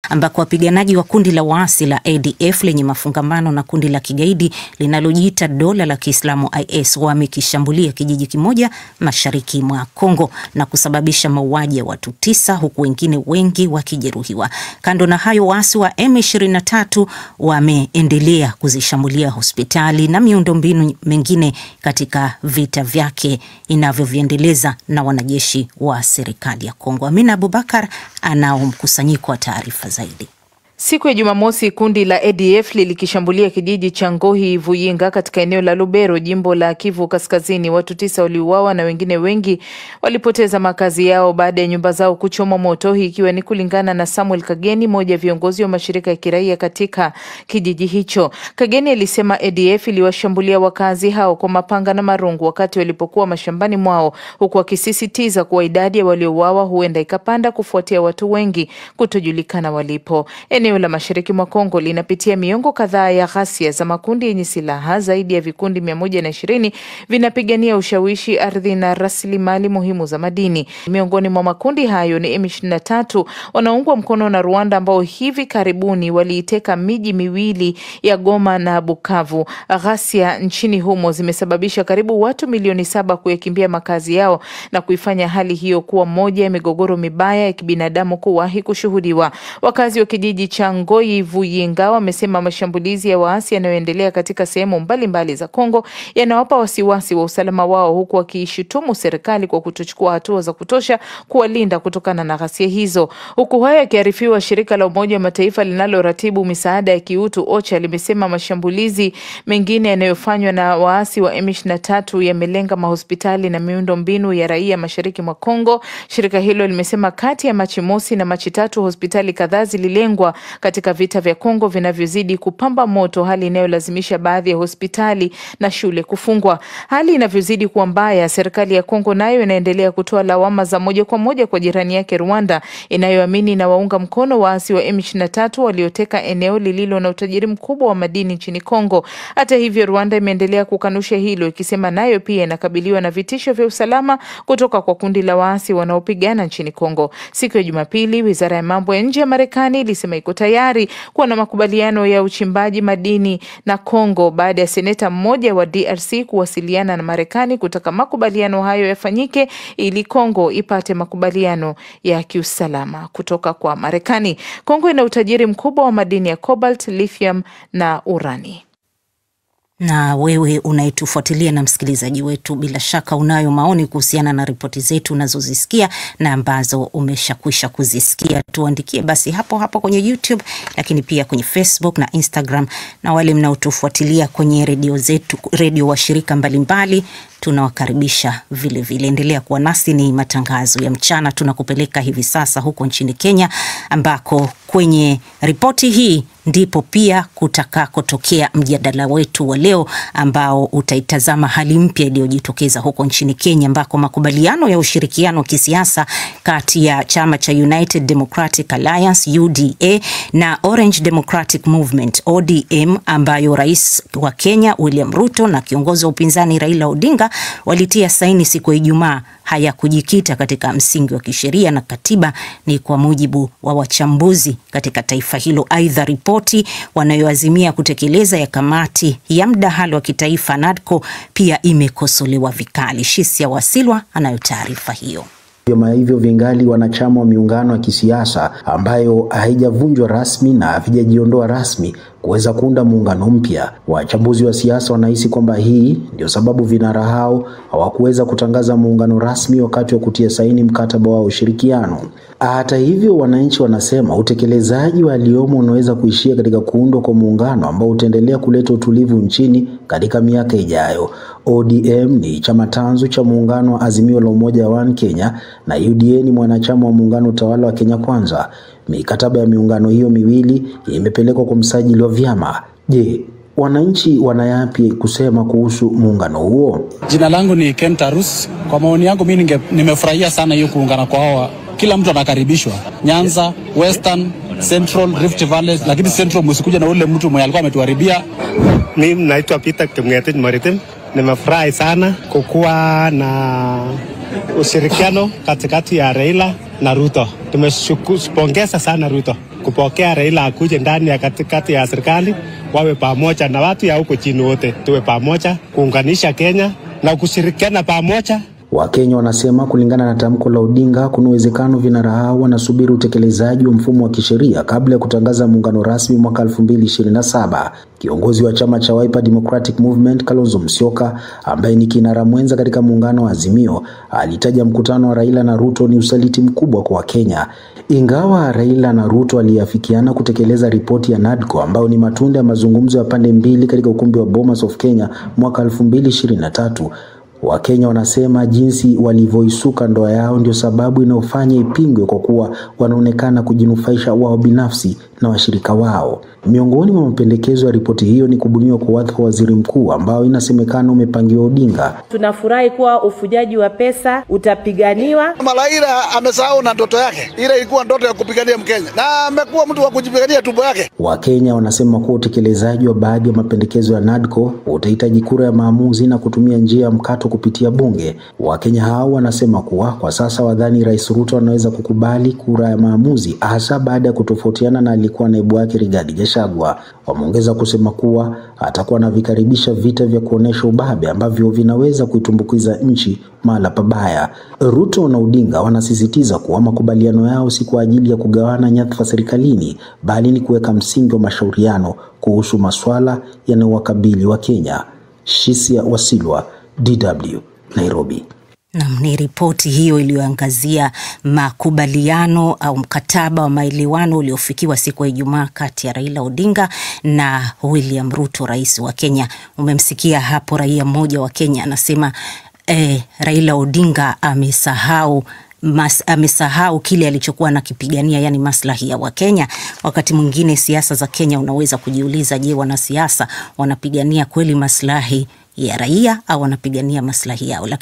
ambako wapiganaji wa kundi la waasi la ADF lenye mafungamano na kundi la kigaidi linalojiita Dola la Kiislamu IS wamekishambulia kijiji kimoja mashariki mwa Kongo na kusababisha mauaji ya watu 9 huku wengine wengi wakijeruhiwa. Kando na hayo, waasi wa M23 wameendelea kuzishambulia hospitali na miundombinu mingine katika vita vyake inavyoviendeleza na wanajeshi wa serikali ya Kongo. Amina Abubakar anao mkusanyiko wa taarifa zaidi. Siku ya Jumamosi, kundi la ADF lilikishambulia kijiji cha Ngohi Vuyinga katika eneo la Lubero, jimbo la Kivu Kaskazini. Watu 9 waliuawa na wengine wengi walipoteza makazi yao baada ya nyumba zao kuchoma moto, ikiwa ni kulingana na Samuel Kageni, mmoja wa viongozi wa mashirika ya kiraia katika kijiji hicho. Kageni alisema ADF iliwashambulia wakazi hao kwa mapanga na marungu wakati walipokuwa mashambani mwao, huku akisisitiza kuwa idadi ya waliouawa huenda ikapanda kufuatia watu wengi kutojulikana walipo. Eneo la mashariki mwa Kongo linapitia miongo kadhaa ya ghasia za makundi yenye silaha. Zaidi ya vikundi 120 vinapigania ushawishi, ardhi na rasilimali muhimu za madini. Miongoni mwa makundi hayo ni M23 wanaungwa mkono na Rwanda, ambao hivi karibuni waliiteka miji miwili ya Goma na Bukavu. Ghasia nchini humo zimesababisha karibu watu milioni 7 kuyakimbia makazi yao na kuifanya hali hiyo kuwa moja ya migogoro mibaya ya kibinadamu kuwahi kushuhudiwa. Wakazi wa kijiji cha Ngoyi Vuyinga wamesema mashambulizi ya waasi yanayoendelea katika sehemu mbalimbali za Kongo yanawapa wasiwasi wa usalama wao, huku wakiishutumu serikali kwa kutochukua hatua za kutosha kuwalinda kutokana na ghasia hizo. Huku haya yakiarifiwa, shirika la Umoja wa Mataifa linaloratibu misaada ya kiutu OCHA limesema mashambulizi mengine yanayofanywa na waasi wa M23 yamelenga mahospitali na miundo mbinu ya raia mashariki mwa Kongo. Shirika hilo limesema kati ya Machi mosi na Machi 3 hospitali kadhaa zililengwa katika vita vya Kongo vinavyozidi kupamba moto, hali inayolazimisha baadhi ya hospitali na shule kufungwa. Hali inavyozidi kuwa mbaya, serikali ya Kongo nayo inaendelea kutoa lawama za moja kwa moja kwa jirani yake Rwanda, inayoamini na waunga mkono waasi wa M23 walioteka eneo lililo na utajiri mkubwa wa madini nchini Kongo. Hata hivyo, Rwanda imeendelea kukanusha hilo, ikisema nayo pia inakabiliwa na vitisho vya usalama kutoka kwa kundi la waasi wanaopigana nchini Kongo. Siku ya Jumapili, Wizara ya Mambo ya Nje ya Marekani ilisema iko tayari kuwa na makubaliano ya uchimbaji madini na Kongo baada ya seneta mmoja wa DRC kuwasiliana na Marekani kutaka makubaliano hayo yafanyike ili Kongo ipate makubaliano ya kiusalama kutoka kwa Marekani. Kongo ina utajiri mkubwa wa madini ya cobalt, lithium na urani. Na wewe unayetufuatilia na msikilizaji wetu, bila shaka unayo maoni kuhusiana na ripoti zetu unazozisikia na ambazo umeshakwisha kuzisikia. Tuandikie basi hapo hapo kwenye YouTube, lakini pia kwenye Facebook na Instagram. Na wale mnaotufuatilia kwenye redio zetu, redio wa shirika mbalimbali, tunawakaribisha vile vile. Endelea kuwa nasi, ni matangazo ya mchana. Tunakupeleka hivi sasa huko nchini Kenya, ambako kwenye ripoti hii ndipo pia kutakakotokea mjadala wetu wa leo, ambao utaitazama hali mpya iliyojitokeza huko nchini Kenya, ambako makubaliano ya ushirikiano wa kisiasa kati ya chama cha United Democratic Alliance UDA na Orange Democratic Movement ODM, ambayo rais wa Kenya William Ruto na kiongozi wa upinzani Raila Odinga walitia saini siku ya Ijumaa, hayakujikita katika msingi wa kisheria na katiba, ni kwa mujibu wa wachambuzi katika taifa hilo. Aidha, ripoti wanayoazimia kutekeleza ya kamati ya mdahalo wa kitaifa NADCO pia imekosolewa vikali. Shisia Wasilwa anayo taarifa hiyo. Vyama hivyo vingali wanachama wa miungano ya kisiasa ambayo haijavunjwa rasmi na havijajiondoa rasmi kuweza kuunda muungano mpya. Wachambuzi wa siasa wanahisi kwamba hii ndio sababu vinara hao hawakuweza kutangaza muungano rasmi wakati wa kutia saini mkataba wa ushirikiano. Hata hivyo, wananchi wanasema utekelezaji wa aliyomo unaweza kuishia katika kuundwa kwa muungano ambao utaendelea kuleta utulivu nchini katika miaka ijayo. ODM ni chama tanzu cha muungano wa Azimio la Umoja wa Kenya na UDA ni mwanachama wa muungano utawala wa Kenya Kwanza. Mikataba ya miungano hiyo miwili imepelekwa kwa msajili wa vyama. Je, wananchi wanayapi kusema kuhusu muungano huo? Jina langu ni Ken Tarus. Kwa maoni yangu mimi nimefurahia sana hiyo kuungana kwa hawa. Kila mtu anakaribishwa. Nyanza, Western, Central, Rift Valley, lakini Central msikuja na ule mtu mwenye alikuwa ametuharibia. Mimi naitwa Peter Kimngetich Maritim. Nimefurahi sana kukuwa na ushirikiano katikati ya Raila na Ruto. Tumeshukuru, pongeza sana Ruto. kupokea Raila akuje ndani ya katikati ya serikali, wawe pamoja na watu ya huko chini wote, tuwe pamoja kuunganisha Kenya na kushirikiana pamoja. Wakenya wanasema kulingana na tamko la Odinga kuna uwezekano vinara hao wanasubiri utekelezaji wa mfumo wa kisheria kabla ya kutangaza muungano rasmi mwaka 2027. Kiongozi wa chama cha Wiper Democratic Movement Kalonzo Musyoka, ambaye ni kinara mwenza katika muungano wa Azimio, alitaja mkutano wa Raila na Ruto ni usaliti mkubwa kwa Wakenya. Ingawa Raila na Ruto waliafikiana kutekeleza ripoti ya NADCO ambayo ni matunda ya mazungumzo ya pande mbili katika ukumbi wa Bomas of Kenya mwaka 2023, Wakenya wanasema jinsi walivyoisuka ndoa yao ndio sababu inayofanya ipingwe, kwa kuwa wanaonekana kujinufaisha wao binafsi na washirika wao. Miongoni mwa mapendekezo ya ripoti hiyo ni kubuniwa kwa wadhifa wa waziri mkuu ambao inasemekana umepangiwa Odinga. Tunafurahi kuwa ufujaji wa pesa utapiganiwa. Raila amesahau na ndoto yake. Ile ilikuwa ndoto ya kupigania Mkenya na amekuwa mtu wa kujipigania tumbo yake. Wakenya wanasema kuwa utekelezaji wa baadhi ya mapendekezo ya NADCO utahitaji kura ya maamuzi na kutumia njia ya mkato kupitia bunge. Wakenya hao wanasema kuwa kwa sasa wadhani Rais Ruto anaweza kukubali kura ya maamuzi, hasa baada ya kutofautiana na alikuwa naibu wake Rigathi Gachagua. Wameongeza kusema kuwa atakuwa anavikaribisha vita vya kuonesha ubabe ambavyo vinaweza kuitumbukiza nchi mahala pabaya. Ruto na Odinga wanasisitiza kuwa makubaliano yao si kwa ajili ya kugawana nyadhifa serikalini, bali ni kuweka msingi wa mashauriano kuhusu masuala yanayowakabili wa Kenya. Shisia Wasilwa, DW, Nairobi. Ni ripoti hiyo iliyoangazia makubaliano au mkataba wa maelewano uliofikiwa siku ya Ijumaa kati ya Raila Odinga na William Ruto, rais wa Kenya. Umemsikia hapo raia mmoja wa Kenya anasema Raila Odinga amesahau kile alichokuwa anakipigania, yani maslahi ya Wakenya. Wakati mwingine siasa za Kenya unaweza kujiuliza, je, wanasiasa wanapigania kweli maslahi ya raia au wanapigania maslahi yao? Lakini